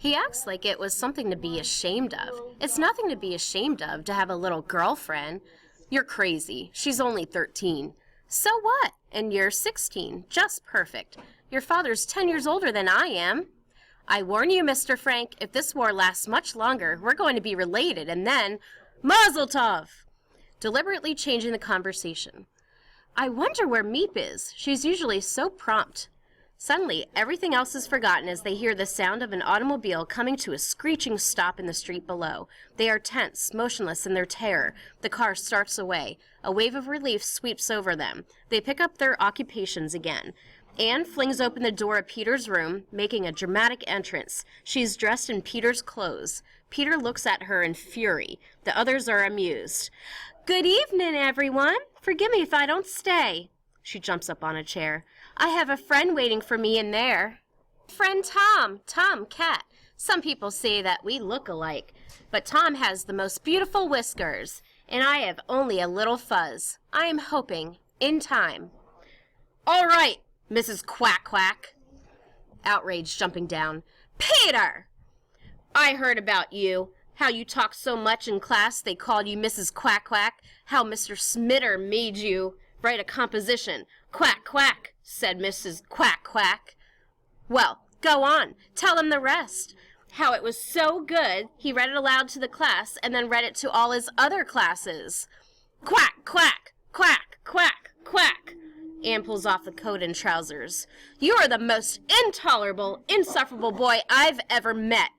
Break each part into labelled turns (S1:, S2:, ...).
S1: He acts like it was something to be ashamed of. It's nothing to be ashamed of to have a little girlfriend. You're crazy. She's only 13. So what? And you're 16. Just perfect. Your father's 10 years older than I am. I warn you, Mr. Frank, if this war lasts much longer, we're going to be related, and then... Mazel tov! Deliberately changing the conversation. I wonder where Meep is. She's usually so prompt. Suddenly, everything else is forgotten as they hear the sound of an automobile coming to a screeching stop in the street below. They are tense, motionless in their terror. The car starts away. A wave of relief sweeps over them. They pick up their occupations again. Anne flings open the door of Peter's room, making a dramatic entrance. She's dressed in Peter's clothes. Peter looks at her in fury. The others are amused. Good evening, everyone. Forgive me if I don't stay. She jumps up on a chair. I have a friend waiting for me in there. Friend Tom. Tom Cat. Some people say that we look alike, but Tom has the most beautiful whiskers, and I have only a little fuzz. I am hoping, in time. All right, Mrs. Quack Quack. Outrage jumping down. Peter! I heard about you. How you talked so much in class they called you Mrs. Quack Quack. How Mr. Smitter made you write a composition. Quack Quack, said Mrs. Quack Quack. Well, go on. Tell him the rest. How it was so good he read it aloud to the class and then read it to all his other classes. Quack, quack, quack, quack, quack. Anne pulls off the coat and trousers. You are the most intolerable, insufferable boy I've ever met.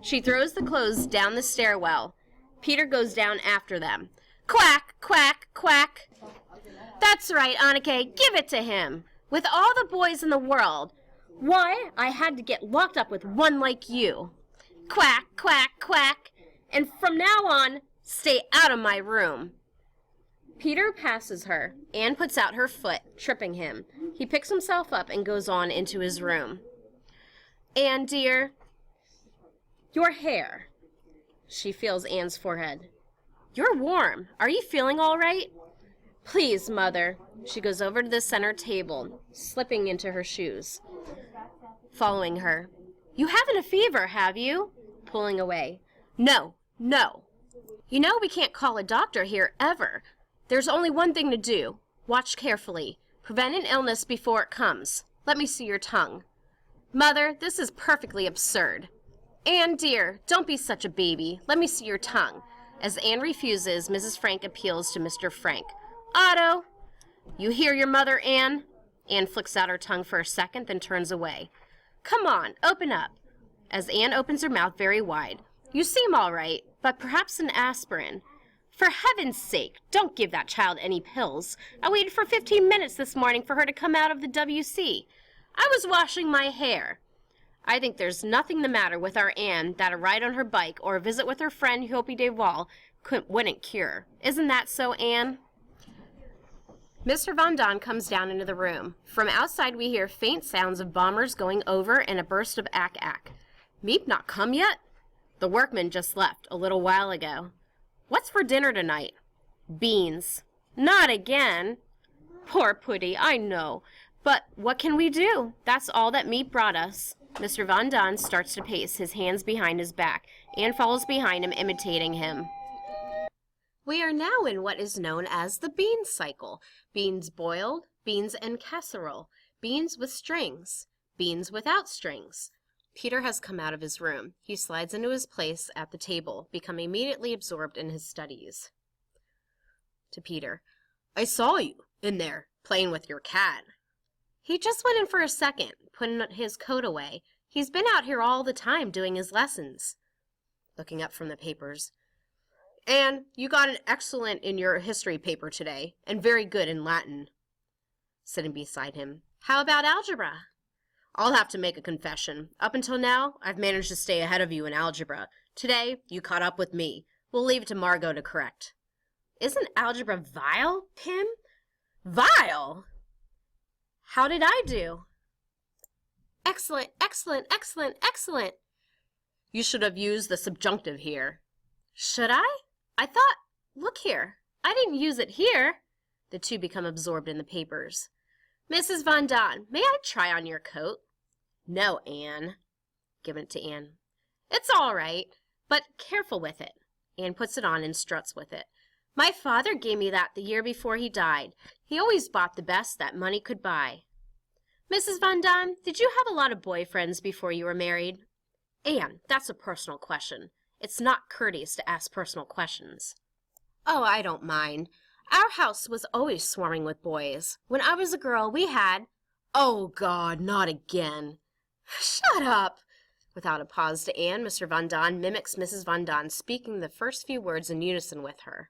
S1: She throws the clothes down the stairwell. Peter goes down after them. Quack, quack, quack. That's right, Anneke, give it to him. With all the boys in the world, why, I had to get locked up with one like you. Quack, quack, quack. And from now on, stay out of my room. Peter passes her. Anne puts out her foot, tripping him. He picks himself up and goes on into his room. Anne, dear, your hair. She feels Anne's forehead. You're warm. Are you feeling all right? Please, Mother. She goes over to the center table, slipping into her shoes. Following her. You haven't a fever, have you? Pulling away. No, no. You know we can't call a doctor here, ever. There's only one thing to do. Watch carefully. Prevent an illness before it comes. Let me see your tongue. Mother, this is perfectly absurd. Anne, dear, don't be such a baby. Let me see your tongue. As Anne refuses, Mrs. Frank appeals to Mr. Frank. Otto! You hear your mother, Anne? Anne flicks out her tongue for a second, then turns away. Come on, open up. As Anne opens her mouth very wide. You seem all right, but perhaps an aspirin. For heaven's sake, don't give that child any pills. I waited for 15 minutes this morning for her to come out of the WC. I was washing my hair. I think there's nothing the matter with our Anne that a ride on her bike or a visit with her friend Hopi de Wall wouldn't cure. Isn't that so, Anne? Mr. Von Don comes down into the room. From outside we hear faint sounds of bombers going over and a burst of ack-ack. Meep not come yet? The workman just left a little while ago. What's for dinner tonight? Beans. Not again. Poor Putty, I know. But what can we do? That's all that Meep brought us. Mr. Von Don starts to pace, his hands behind his back. Anne follows behind him, imitating him. We are now in what is known as the bean cycle. Beans boiled, beans en casserole, beans with strings, beans without strings. Peter has come out of his room. He slides into his place at the table, becoming immediately absorbed in his studies. To Peter, I saw you in there, playing with your cat. He just went in for a second, putting his coat away. He's been out here all the time doing his lessons. Looking up from the papers. Anne, you got an excellent in your history paper today, and very good in Latin. Sitting beside him. How about algebra? I'll have to make a confession. Up until now, I've managed to stay ahead of you in algebra. Today, you caught up with me. We'll leave it to Margot to correct. Isn't algebra vile, Pim? Vile? How did I do? Excellent, excellent, excellent, excellent. You should have used the subjunctive here. Should I? I thought, look here, I didn't use it here. The two become absorbed in the papers. Mrs. Von Don, may I try on your coat? No, Anne. giving it to Anne. It's all right, but careful with it. Anne puts it on and struts with it. My father gave me that the year before he died. He always bought the best that money could buy. Mrs. Van Daan, did you have a lot of boyfriends before you were married? Anne, that's a personal question. It's not courteous to ask personal questions. Oh, I don't mind. Our house was always swarming with boys. When I was a girl, we had... Oh, God, not again. Shut up! Without a pause to Anne, Mr. Van Daan mimics Mrs. Van Daan, speaking the first few words in unison with her.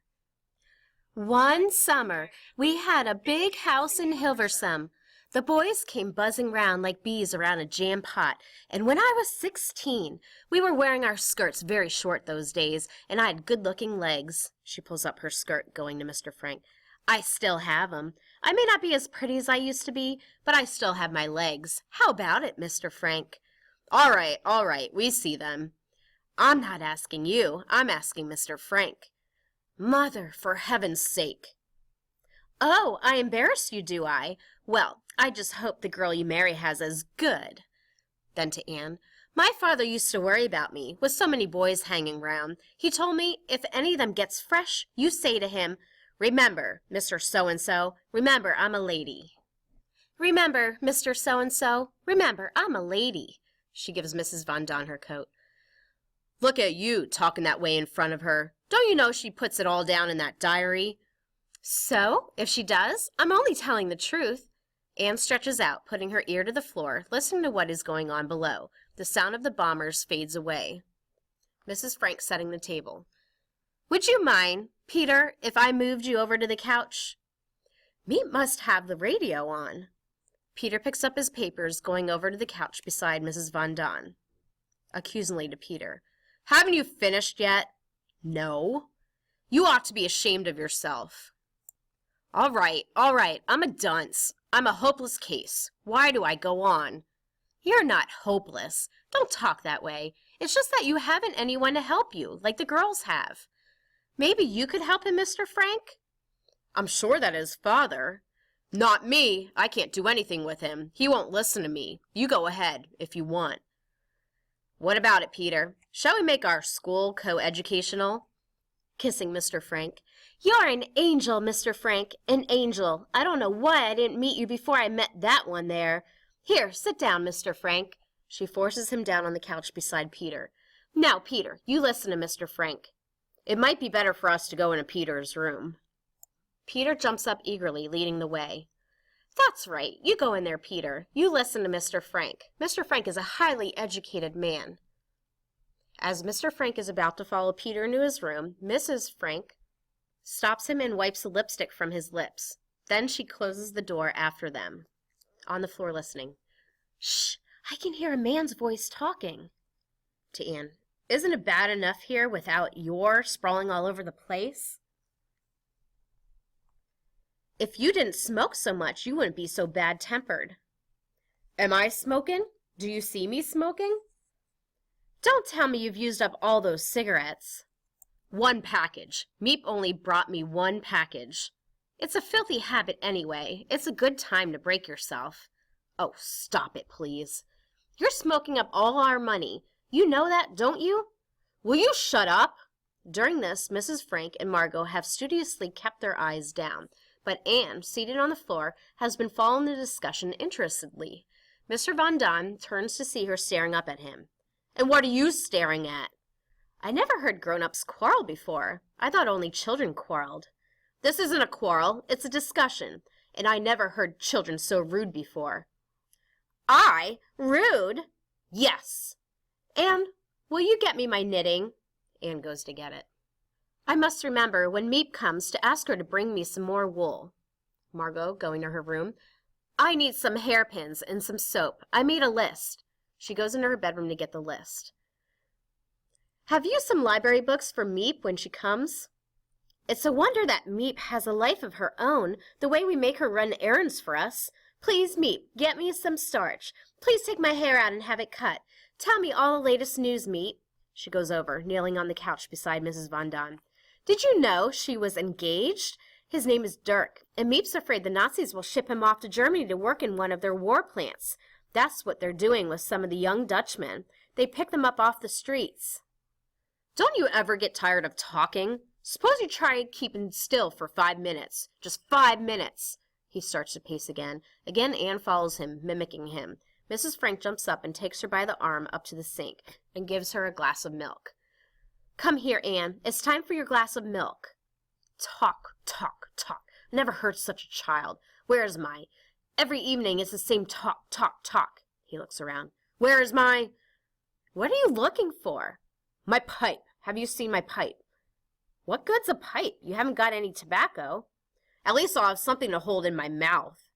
S1: One summer, we had a big house in Hilversum. The boys came buzzing round like bees around a jam pot, and when I was 16, we were wearing our skirts very short those days, and I had good-looking legs. She pulls up her skirt, going to Mr. Frank. I still have 'em. I may not be as pretty as I used to be, but I still have my legs. How about it, Mr. Frank? All right, we see them. I'm not asking you, I'm asking Mr. Frank. Mother, for heaven's sake. Oh, I embarrass you, do I? Well, I just hope the girl you marry has as good. Then to Anne, my father used to worry about me, with so many boys hanging round. He told me, if any of them gets fresh, you say to him, remember, Mr. So-and-so, remember I'm a lady. Remember, Mr. So-and-so, remember I'm a lady. She gives Mrs. Van Daan her coat. Look at you, talking that way in front of her. Don't you know she puts it all down in that diary? So, if she does, I'm only telling the truth. Anne stretches out, putting her ear to the floor, listening to what is going on below. The sound of the bombers fades away. Mrs. Frank setting the table. Would you mind, Peter, if I moved you over to the couch? Meat must have the radio on. Peter picks up his papers, going over to the couch beside Mrs. Van Daan. Accusingly to Peter. Haven't you finished yet? No. You ought to be ashamed of yourself. All right, I'm a dunce. I'm a hopeless case. Why do I go on? You're not hopeless. Don't talk that way. It's just that you haven't anyone to help you, like the girls have. Maybe you could help him, Mr. Frank? I'm sure that his father. Not me. I can't do anything with him. He won't listen to me. You go ahead, if you want. What about it, Peter? Shall we make our school co-educational? Kissing Mr. Frank. You're an angel, Mr. Frank, an angel. I don't know why I didn't meet you before I met that one there. Here, sit down, Mr. Frank. She forces him down on the couch beside Peter. Now, Peter, you listen to Mr. Frank. It might be better for us to go into Peter's room. Peter jumps up eagerly, leading the way. That's right. You go in there, Peter. You listen to Mr. Frank. Mr. Frank is a highly educated man. As Mr. Frank is about to follow Peter into his room, Mrs. Frank stops him and wipes the lipstick from his lips. Then she closes the door after them. On the floor listening. Shh! I can hear a man's voice talking. To Anne. Isn't it bad enough here without your sprawling all over the place? If you didn't smoke so much, you wouldn't be so bad-tempered. Am I smoking? Do you see me smoking? Don't tell me you've used up all those cigarettes. One package. Meep only brought me one package. It's a filthy habit anyway. It's a good time to break yourself. Oh, stop it, please. You're smoking up all our money. You know that, don't you? Will you shut up? During this, Mrs. Frank and Margot have studiously kept their eyes down, but Anne, seated on the floor, has been following the discussion interestedly. Mr. Van Daan turns to see her staring up at him. And what are you staring at? I never heard grown-ups quarrel before. I thought only children quarreled. This isn't a quarrel, it's a discussion, and I never heard children so rude before. I? Rude? Yes. Anne, will you get me my knitting? Anne goes to get it. I must remember when Meep comes to ask her to bring me some more wool. Margot, going to her room. I need some hairpins and some soap. I made a list. She goes into her bedroom to get the list. Have you some library books for Meep when she comes? It's a wonder that Meep has a life of her own, the way we make her run errands for us. Please, Meep, get me some starch. Please take my hair out and have it cut. Tell me all the latest news, Meep. She goes over, kneeling on the couch beside Mrs. Van Daan. Did you know she was engaged? His name is Dirk, and Meep's afraid the Nazis will ship him off to Germany to work in one of their war plants. That's what they're doing with some of the young Dutchmen. They pick them up off the streets. Don't you ever get tired of talking? Suppose you try keeping still for 5 minutes. Just 5 minutes. He starts to pace again. Again, Anne follows him, mimicking him. Mrs. Frank jumps up and takes her by the arm up to the sink and gives her a glass of milk. Come here, Anne. It's time for your glass of milk. Talk, talk, talk. I never heard such a child. Where is my... Every evening it's the same talk, talk, talk. He looks around. Where is my... What are you looking for? My pipe. Have you seen my pipe? What good's a pipe? You haven't got any tobacco. At least I'll have something to hold in my mouth.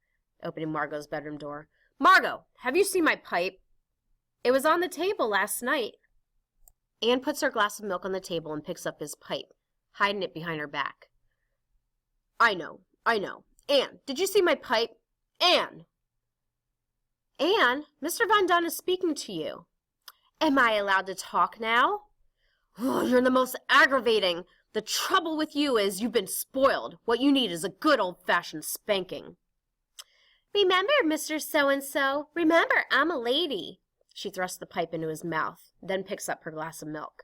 S1: Opening Margot's bedroom door. Margot, have you seen my pipe? It was on the table last night. Anne puts her glass of milk on the table and picks up his pipe, hiding it behind her back. I know. Anne, did you see my pipe? Anne! Anne, Mr. Von Dunn is speaking to you. Am I allowed to talk now? Oh, you're the most aggravating. The trouble with you is you've been spoiled. What you need is a good old-fashioned spanking. Remember, Mr. So-and-so. Remember, I'm a lady. She thrusts the pipe into his mouth, then picks up her glass of milk.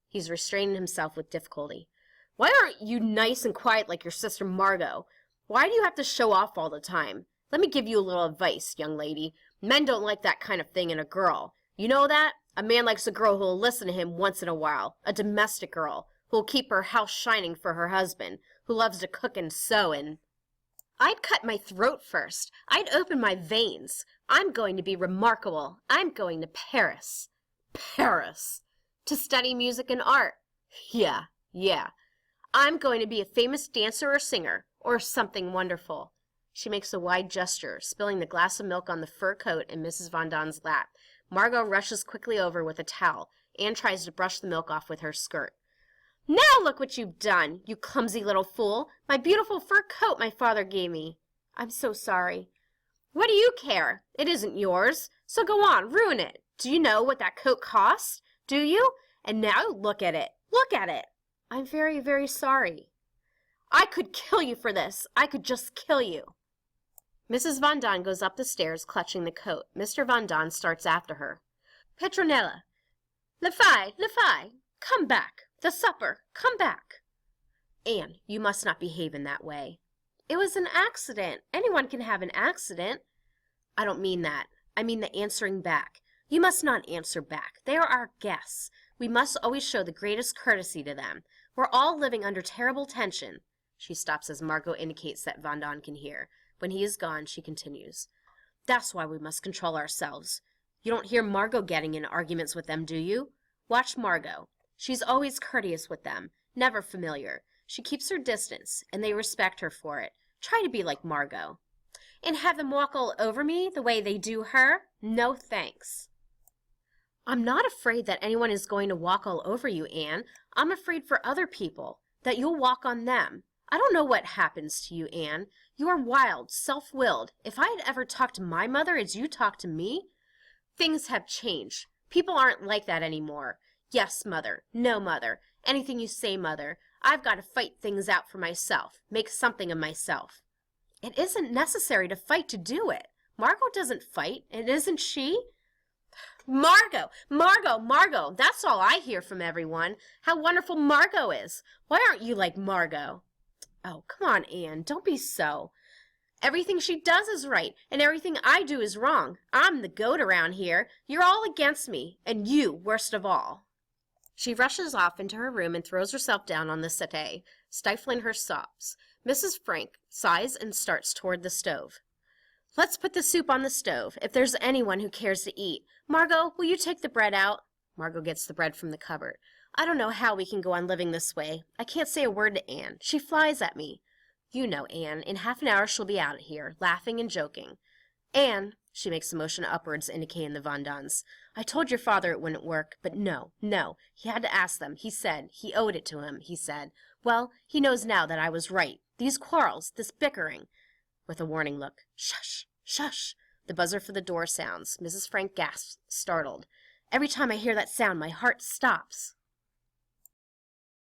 S1: He's restraining himself with difficulty. Why aren't you nice and quiet like your sister Margot? Why do you have to show off all the time? Let me give you a little advice, young lady. Men don't like that kind of thing in a girl. You know that? A man likes a girl who'll listen to him once in a while. A domestic girl who'll keep her house shining for her husband, who loves to cook and sew and... I'd cut my throat first. I'd open my veins. I'm going to be remarkable. I'm going to Paris. Paris! To study music and art. Yeah. I'm going to be a famous dancer or singer, or something wonderful. She makes a wide gesture, spilling the glass of milk on the fur coat in Mrs. Von Dunn's lap. Margot rushes quickly over with a towel. Anne tries to brush the milk off with her skirt. Now look what you've done, you clumsy little fool. My beautiful fur coat my father gave me. I'm so sorry. What do you care? It isn't yours. So go on, ruin it. Do you know what that coat cost? Do you? And now look at it. Look at it. I'm very, very sorry. I could kill you for this. I could just kill you. Mrs. Von Dunn goes up the stairs, clutching the coat. Mr. Von Dunn starts after her. Petronella. Le-Fay, come back. The supper, come back. Anne, you must not behave in that way. It was an accident. Anyone can have an accident. I don't mean that. I mean the answering back. You must not answer back. They are our guests. We must always show the greatest courtesy to them. We're all living under terrible tension. She stops as Margot indicates that Von Dunn can hear. When he is gone, she continues. That's why we must control ourselves. You don't hear Margot getting in arguments with them, do you? Watch Margot. She's always courteous with them, never familiar. She keeps her distance, and they respect her for it. Try to be like Margot. And have them walk all over me the way they do her? No thanks. I'm not afraid that anyone is going to walk all over you, Anne. I'm afraid for other people, that you'll walk on them. I don't know what happens to you, Anne. You are wild, self-willed. If I had ever talked to my mother as you talk to me... Things have changed. People aren't like that anymore. Yes, Mother. No, Mother. Anything you say, Mother. I've got to fight things out for myself. Make something of myself. It isn't necessary to fight to do it. Margot doesn't fight, and isn't she? Margot! That's all I hear from everyone. How wonderful Margot is. Why aren't you like Margot? Oh, come on, Anne. Don't be so. Everything she does is right, and everything I do is wrong. I'm the goat around here. You're all against me, and you worst of all. She rushes off into her room and throws herself down on the settee, stifling her sobs. Mrs. Frank sighs and starts toward the stove. Let's put the soup on the stove, if there's anyone who cares to eat. Margot, will you take the bread out? Margot gets the bread from the cupboard. I don't know how we can go on living this way. I can't say a word to Anne. She flies at me. You know, Anne, in half an hour she'll be out of here, laughing and joking. Anne, she makes a motion upwards, indicating the Von Dunns. I told your father it wouldn't work, but no. He had to ask them. He said. He owed it to him, he said. Well, he knows now that I was right. These quarrels, this bickering. With a warning look. Shush, shush. The buzzer for the door sounds. Mrs. Frank gasps, startled. Every time I hear that sound, my heart stops.